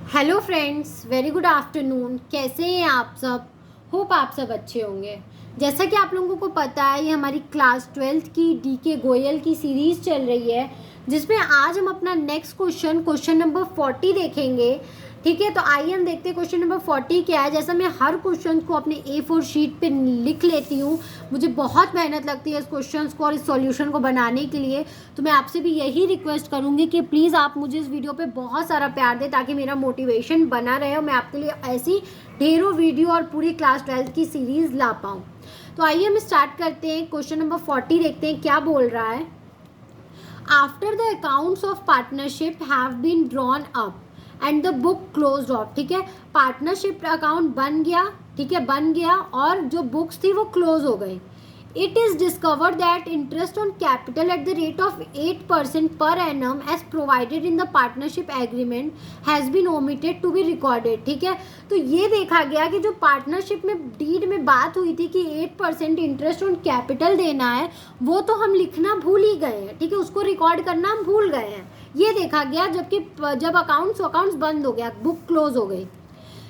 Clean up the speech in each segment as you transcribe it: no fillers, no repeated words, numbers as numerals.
Hello friends, very good afternoon. कैसे हैं आप सब? होप आप सब अच्छे होंगे। जैसा कि आप लोगों को पता है, ये हमारी क्लास 12th की डीके गोयल की सीरीज़ चल रही है, जिसमें आज हम अपना नेक्स्ट क्वेश्चन नंबर 40 देखेंगे। ठीक है, तो आइए हम देखते हैं क्वेश्चन नंबर 40 क्या है। जैसा मैं हर क्वेश्चन को अपने A4 शीट पे लिख लेती हूँ, मुझे बहुत मेहनत लगती है इस क्वेश्चन को और इस सॉल्यूशन को बनाने के लिए। तो मैं आपसे भी यही रिक्वेस्ट करूँगी कि प्लीज़ आप मुझे इस वीडियो पे बहुत सारा प्यार दें, ताकि मेरा मोटिवेशन बना रहे और मैं आपके लिए ऐसी ढेरों वीडियो और पूरी क्लास 12th की सीरीज़ ला पाऊँ। तो आइए हम स्टार्ट करते हैं। क्वेश्चन नंबर 40 देखते हैं क्या बोल रहा है। After the accounts of partnership have been drawn up and the book close off. ठीक है, पार्टनरशिप अकाउंट बन गया, ठीक है, बन गया और जो बुक्स थी वो क्लोज हो गई। It is discovered that interest on capital at the rate of 8% per annum as provided in the partnership agreement has been omitted to be recorded. ठीक है, तो ये देखा गया कि जो पार्टनरशिप में डीड में बात हुई थी कि 8% इंटरेस्ट ऑन कैपिटल देना है, वो तो हम लिखना भूल ही गए हैं। ठीक है, उसको रिकॉर्ड करना हम भूल गए हैं, ये देखा गया। जबकि जब अकाउंट्स बंद हो गया, बुक क्लोज हो गई।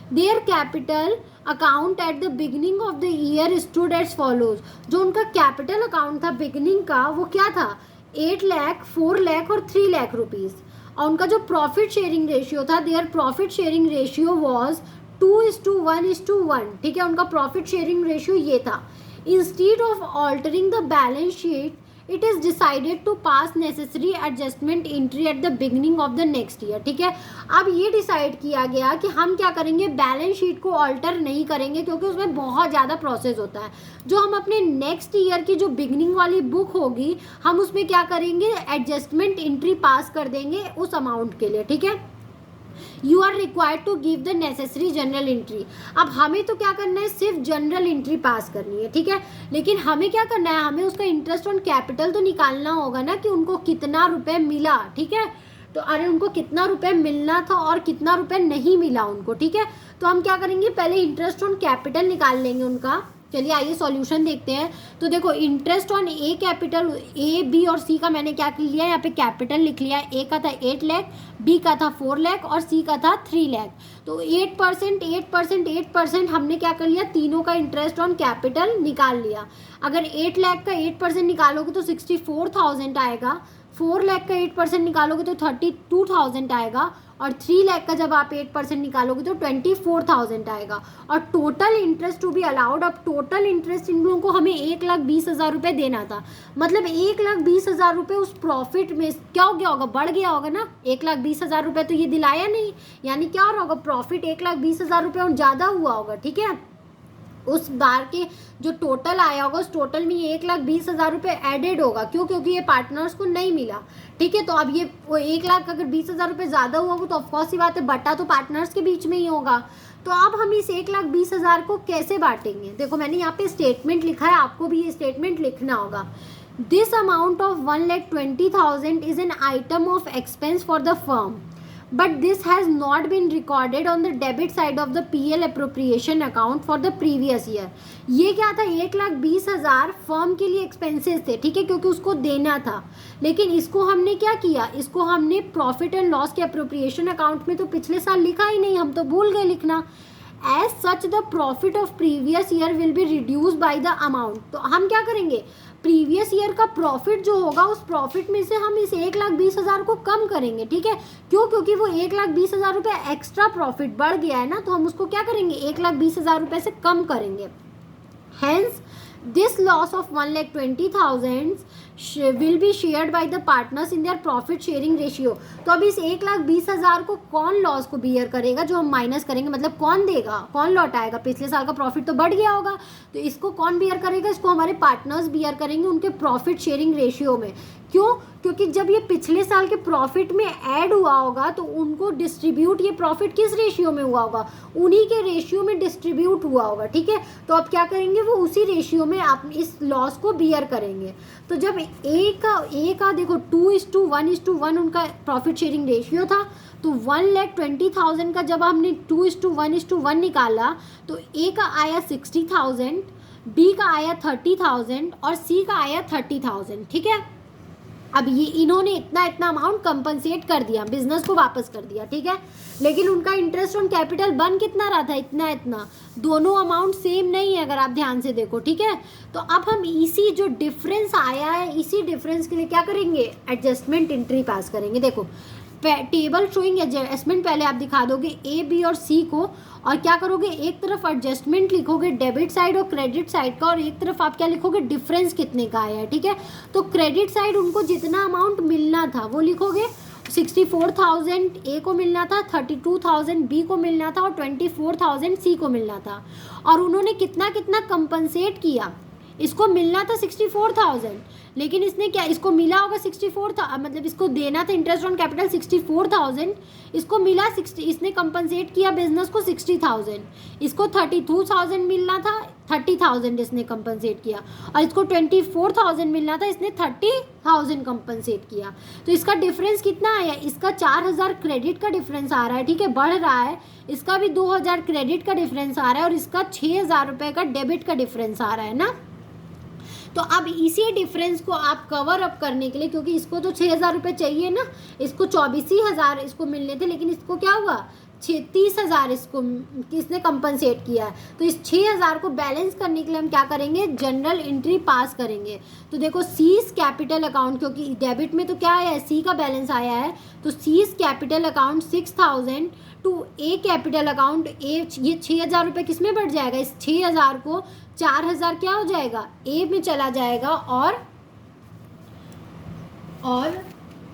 Their capital account at the beginning of the year stood as follows. जो उनका कैपिटल अकाउंट था बिगनिंग का, वो क्या था? 8 लाख, 4 लाख और 3 लाख रुपीज़। और उनका जो प्रॉफिट शेयरिंग रेशियो था, their profit sharing ratio was 2:1:1। ठीक है, उनका प्रॉफिट शेयरिंग रेशियो ये था। Instead of altering the balance sheet, it is decided to pass necessary adjustment entry at the beginning of the next year. ठीक है, अब ये डिसाइड किया गया कि हम क्या करेंगे, बैलेंस शीट को ऑल्टर नहीं करेंगे, क्योंकि उसमें बहुत ज़्यादा प्रोसेस होता है। जो हम अपने नेक्स्ट ईयर की जो बिगनिंग वाली बुक होगी, हम उसमें क्या करेंगे, एडजस्टमेंट एंट्री पास कर देंगे उस अमाउंट के लिए। ठीक है, you are required to give the necessary journal entry. अब हमें तो क्या करना है, सिर्फ जनरल एंट्री पास करनी है। ठीक है, लेकिन हमें क्या करना है, हमें उसका इंटरेस्ट ऑन कैपिटल तो निकालना होगा ना, कि उनको कितना रुपए मिला। ठीक है, तो अरे उनको कितना रुपए मिलना था और कितना रुपए नहीं मिला उनको। ठीक है, तो हम क्या करेंगे, पहले इंटरेस्ट ऑन कैपिटल निकाल लेंगे उनका। चलिए आइए सॉल्यूशन देखते हैं। तो देखो, interest on A capital, A B और सी का मैंने क्या लिया, यहाँ पे कैपिटल लिख लिया। ए का था 8 लाख, बी का था 4 लाख और सी का था 3 लाख। तो 8%, 8%, 8% हमने क्या कर लिया, तीनों का इंटरेस्ट ऑन कैपिटल निकाल लिया। अगर 8 लाख का 8% निकालोगे तो 64,000 आएगा। 4 लाख का 8% निकालोगे तो 32,000 आएगा। और 3 लाख का जब आप 8% निकालोगे तो 24,000 आएगा। और total interest to be allowed, अब टोटल इंटरेस्ट इन लोगों को हमें 1,20,000 रुपये देना था। मतलब 1,20,000 रुपये उस प्रॉफिट में क्या हो गया होगा, बढ़ गया होगा ना। 1,20,000 रुपये तो ये दिलाया नहीं, यानी क्या हो रहा होगा, प्रॉफिट 1,20,000 रुपये और ज़्यादा हुआ होगा। ठीक है, उस बार के जो टोटल आया होगा, उस टोटल में ये 1,20,000 रुपये एडेड होगा। क्यों? क्योंकि ये पार्टनर्स को नहीं मिला। ठीक है, तो अब ये 1,00,000 अगर 20,000 रुपये ज़्यादा हुआ होगा तो ऑफकोर्स ही बात है, बटा तो पार्टनर्स के बीच में ही होगा। तो अब हम इस 1,20,000 को कैसे बांटेंगे? देखो, मैंने यहाँ पे स्टेटमेंट लिखा है, आपको भी ये स्टेटमेंट लिखना होगा। This amount of 1,20,000 is an item of expense for the firm, but this has not been recorded on the debit side of the PL appropriation account for the previous year। ये क्या था, 1,20,000 firm के लिए expenses थे। ठीक है, क्योंकि उसको देना था। लेकिन इसको हमने क्या किया, इसको हमने प्रॉफिट एंड लॉस के अप्रोप्रिएशन अकाउंट में तो पिछले साल लिखा ही नहीं, हम तो भूल गए लिखना। As such the profit of previous year will be reduce by the amount. तो हम क्या करेंगे, प्रीवियस ईयर का प्रॉफिट जो होगा, उस प्रॉफिट में से हम इस 1,20,000 को कम करेंगे। ठीक है, क्यों? क्योंकि वो 1,20,000 रुपये एक्स्ट्रा प्रॉफिट बढ़ गया है ना, तो हम उसको क्या करेंगे, 1,20,000 रुपये से कम करेंगे। Hence this loss of 1,20,000 will be shared by the partners in their profit sharing ratio. तो अब इस 1,20,000 को कौन लॉस को बियर करेगा, जो हम माइनस करेंगे, मतलब कौन देगा, कौन लौटाएगा? पिछले साल का प्रॉफिट तो बढ़ गया होगा, तो इसको कौन बियर करेगा, इसको हमारे पार्टनर्स बियर करेंगे उनके प्रॉफिट शेयरिंग रेशियो में। क्यों? क्योंकि जब ये पिछले साल के प्रॉफिट में ऐड हुआ होगा तो उनको डिस्ट्रीब्यूट, ये प्रॉफिट किस रेशियो में हुआ होगा, उन्हीं के रेशियो में डिस्ट्रीब्यूट हुआ होगा। ठीक है, तो अब क्या करेंगे, वो उसी रेशियो में आप इस लॉस को बियर करेंगे। तो जब ए का देखो 2:1:1 उनका प्रॉफिट शेयरिंग रेशियो था, तो 1,20,000 का जब हमने 2:1:1 निकाला तो ए का आया 60,000, बी का आया 30,000 और सी का आया 30,000। ठीक है, अब ये इन्होंने इतना इतना अमाउंट कंपनसेट कर दिया, बिजनेस को वापस कर दिया, ठीक है, लेकिन उनका इंटरेस्ट ऑन कैपिटल बन कितना रहा था, इतना इतना, दोनों अमाउंट सेम नहीं है अगर आप ध्यान से देखो, ठीक है। तो अब हम इसी जो डिफरेंस आया है, इसी डिफरेंस के लिए क्या करेंगे, एडजस्टमेंट एंट्री पास करेंगे। देखो टेबल शोइंग एडजस्टमेंट पहले आप दिखा दोगे ए बी और सी को, और क्या करोगे, एक तरफ एडजस्टमेंट लिखोगे डेबिट साइड और क्रेडिट साइड का, और एक तरफ आप क्या लिखोगे, डिफरेंस कितने का आया है, ठीक है। तो क्रेडिट साइड उनको जितना अमाउंट मिलना था वो लिखोगे, 64,000 ए को मिलना था, 32,000 बी को मिलना था और 24,000 सी को मिलना था। और उन्होंने कितना कितना कंपनसेट किया, इसको मिलना था 64,000, लेकिन इसने क्या, इसको मिला होगा 64 था, मतलब इसको देना था इंटरेस्ट ऑन कैपिटल 64,000, इसको मिला 60, इसने कंपनसेट किया बिजनेस को 60,000, इसको 32,000 मिलना था, 30,000 इसने कंपनसेट किया, और इसको 24,000 मिलना था, इसने 30,000 कंपनसेट किया। तो इसका डिफरेंस कितना आया, इसका 4,000 क्रेडिट का डिफरेंस आ रहा है, ठीक है, बढ़ रहा है, इसका भी 2,000 क्रेडिट का डिफरेंस आ रहा है, और इसका 6,000 रुपये का डेबिट का डिफरेंस आ रहा है ना। तो अब इसी डिफरेंस को आप कवर अप करने के लिए, क्योंकि इसको तो 6,000 रुपये चाहिए ना, इसको 24,000 इसको मिलने थे, लेकिन इसको क्या हुआ, 30,000 इसको किसने कंपनसेट किया है। तो इस 6,000 को बैलेंस करने के लिए हम क्या करेंगे, जनरल एंट्री पास करेंगे। तो देखो सीज कैपिटल अकाउंट, क्योंकि डेबिट में तो क्या आया है, सी का बैलेंस आया है, तो C's capital account 6,000 to A capital account A, ये 6,000 रुपये किस में बढ़ जाएगा, इस 6,000 को 4,000 क्या हो जाएगा, ए में चला जाएगा, और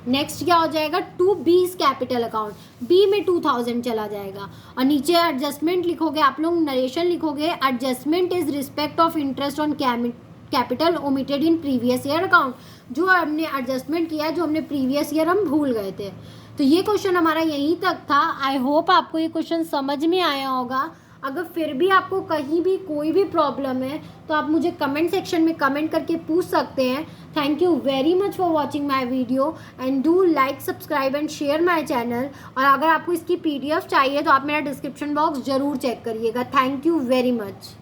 नेक्स्ट क्या हो जाएगा, टू बीज कैपिटल अकाउंट, बी में 2,000 चला जाएगा। और नीचे एडजस्टमेंट लिखोगे, आप लोग नरेशन लिखोगे, adjustment is respect of interest on capital omitted in previous year account, जो हमने एडजस्टमेंट किया है, जो हमने प्रीवियस ईयर हम भूल गए थे। तो ये क्वेश्चन हमारा यहीं तक था। आई होप आपको ये क्वेश्चन समझ में आया होगा। अगर फिर भी आपको कहीं भी कोई भी प्रॉब्लम है तो आप मुझे कमेंट सेक्शन में कमेंट करके पूछ सकते हैं। Thank you very much for watching my video and do like, subscribe and share my channel. और अगर आपको इसकी PDF चाहिए तो आप मेरा डिस्क्रिप्शन बॉक्स ज़रूर चेक करिएगा। Thank you very much.